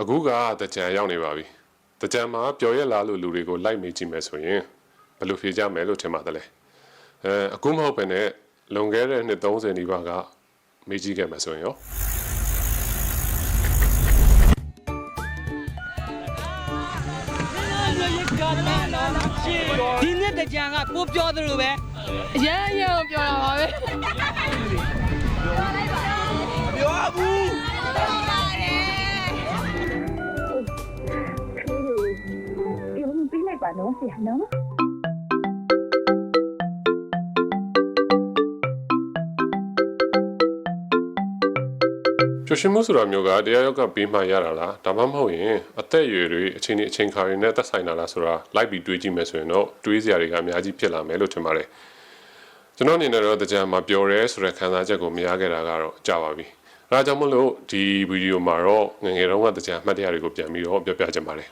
အခုကတကြံရောက်နေပါပြီတကြံမှာပျော်ရက်လားလို့လူတွေကိုလိုက်မေးကြည့်မယ်ဆိုရင်ဘယ်လိုဖြေကြမယ်လို့ထင်ပါတယ်လဲအခုမဟုတ်ပဲနဲ့လွန်ခဲ့တဲ့နှစ်30နီးပါးကမေးကြည့်ခဲ့မယ်ဆိုရင်ရောဒီနေ့တကြံကကိုပြောသလိုပဲအရင်ပြောတာပါပဲပြောဘူး ပါနော်ဆရာနော်ပျော်ရွှင်မှုဆိုတာမျိုးကတရားရောက်ကပြီးမှရတာလားဒါမှမဟုတ်ရင်အသက်အရွယ်တွေအချိန်ခါတွေနဲ့သက်ဆိုင်တာလားဆိုတာလိုက်ပြီးတွေးကြည့်မယ်ဆိုရင်တော့တွေးစရာတွေကအများကြီးဖြစ်လာမယ်လို့ထင်ပါတယ်ကျွန်တော်အနေနဲ့တော့တကြံမှာပျော်ရဲဆိုတဲ့ခံစားချက်ကိုမရခဲ့တာကတော့ကြာပါပြီအဲဒါကြောင့်မို့လို့ဒီဗီဒီယိုမှာတော့ငယ်ငယ်တုန်းကတကြံအမှတ်တရတွေကိုပြန်ပြီးတော့ပြောပြချင်ပါတယ်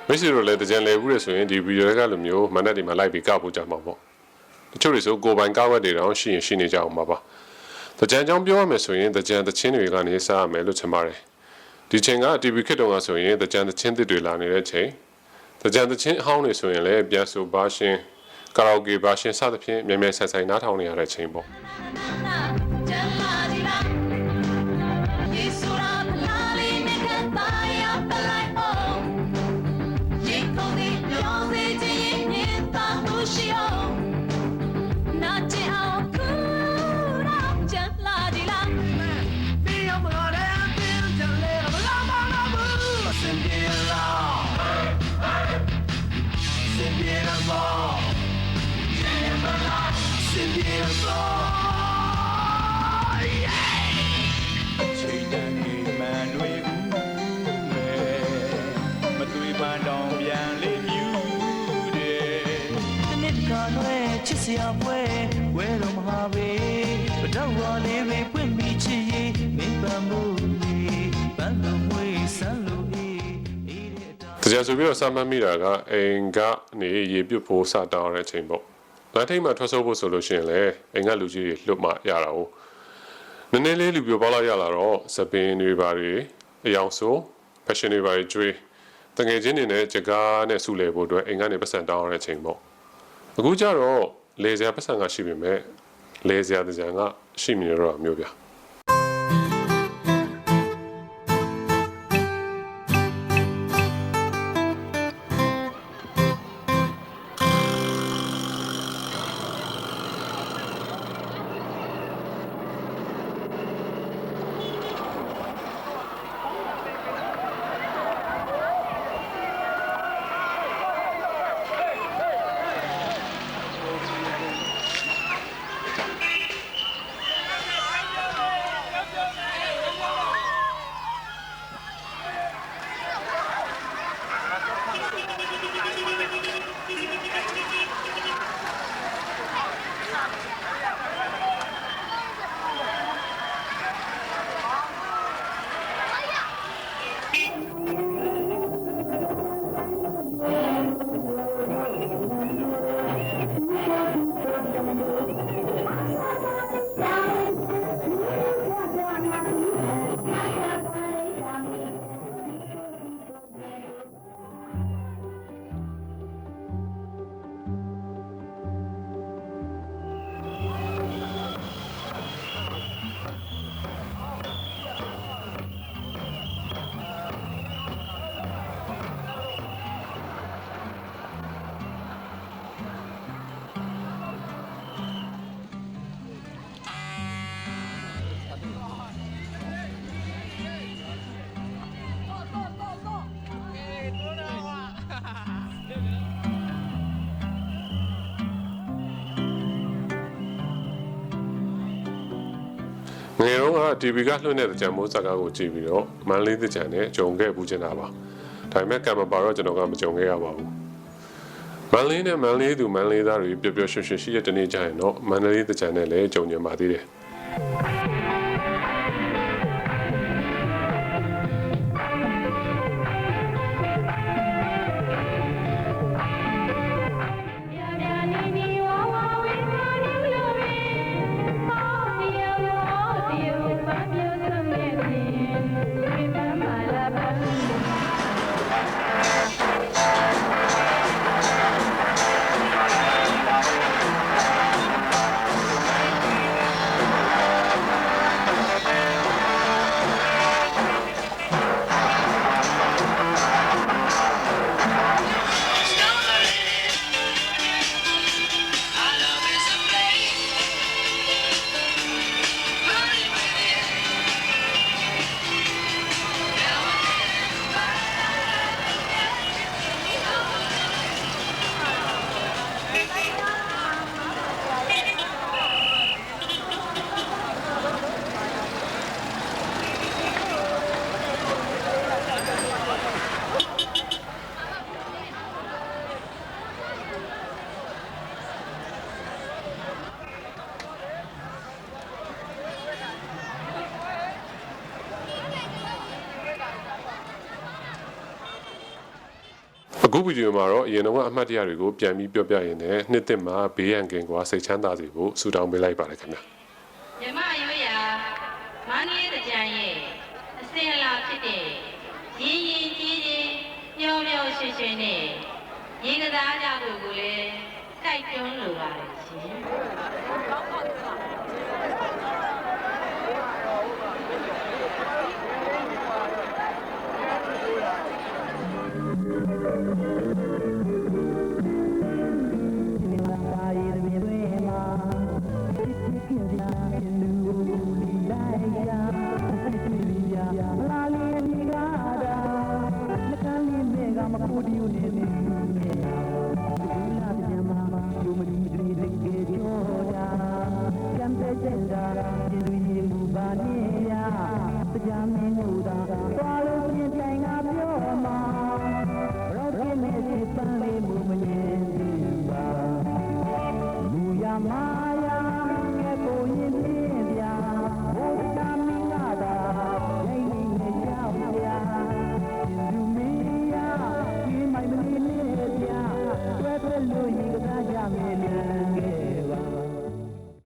မရှိတော့လေတကြံလေဘူးလေဆိုရင်ဒီဗီဒီယိုကလိုမျိုးမနက်ဒီမှာလိုက်ပြီးကောက်ဖို့ကြမှာပေါ့တချို့တွေဆိုကိုယ်ပိုင်ကောက်ဝက်တွေတောင်ရှိနေကြအောင်ပါပါတကြံကြောင်းပြောရမယ်ဆိုရင်တကြံတချင်းတွေကနေစားရမယ်လို့ထင်ပါတယ်ဒီချိန်က TV ခစ်တုံကဆိုရင်တကြံတချင်းတွေလာနေတဲ့ချိန်တကြံတချင်းအဟောင်းတွေဆိုရင်လည်းပြန်ဆိုဘာရှင်ကာရာအိုကေဘာရှင်စသဖြင့်မြဲမြဲဆိုင်ဆိုင်နားထောင်နေရတဲ့ချိန်ပေါ့ချစ်စရာပွဲဝဲတော်မဟာဘေးပတော့ဝါလေးပဲပွင့်ပြီးချစ်ရေးမင်းပန်းမှုပန်းတော်မွေးဆန်းလို့အေးတဲ့တကြံဆိုပြီးတော့စာမှတ်မိတာကအိမ်ကနေရေပြုတ်ဖို့စတောင်းတဲ့အချိန်ပေါ့လမ်းထိပ်မှာထွက်ဆိုးဖို့ဆိုလို့ရှိရင်လည်းအိမ်ကလူကြီးတွေလွတ်မှရတာဟုတ်နည်းနည်းလေးလူပြပေါလိုက်ရလာတော့စပင်းတွေပါတွေအယောင်ဆို fashion တွေပါတွေကျွေးတငယ်ချင်းတွေနဲ့ကြကားနဲ့စုလဲဖို့အတွက်အိမ်ကနေပတ်စံတောင်းရတဲ့အချိန်ပေါ့အခုကျတော့လေစရာပတ်စံကရှိပေမဲ့လေစရာတကြံကရှိမနေတော့မျိုးဗျာ ငယ်တော့က TV ကလွှင့်တဲ့ကြံမိုးစကားကိုကြည့်ပြီးတော့မန်လေးကြံနဲ့ဂျုံခဲ့ပူချင်တာပါဒါပေမဲ့ကံမပါတော့ကျွန်တော်ကမကြုံခဲ့ရပါဘူးမန်လေးနဲ့မန်လေးသူမန်လေးသားတွေပျော်ပျော်ရွှင်ရွှင်ရှိတဲ့တနေ့ကျရင်တော့မန်လေးကြံနဲ့လည်းကြုံညင်ပါသေးတယ်အခုဗီဒီယိုမှာတော့အရင်တော့အမှတ်တရတွေကိုပြန်ပြီးပြောပြရင်းနဲ့နှစ်သက်မှာဘေးရန်ကင်ကွာစိတ်ချမ်းသာစေဖို့ဆုတောင်းပေးလိုက်ပါတယ်ခင်ဗျာမြမရိုးရာမန္တလေးတကြံရဲ့အစင်အလာဖြစ်တဲ့ရင်းရင်းကြီးကြီးပျော်ပျော်ရွှင်ရွှင်နဲ့ရေကစားကြဖို့ကိုလည်းတိုက်တွန်းလိုပါတယ်ရှင်Bye.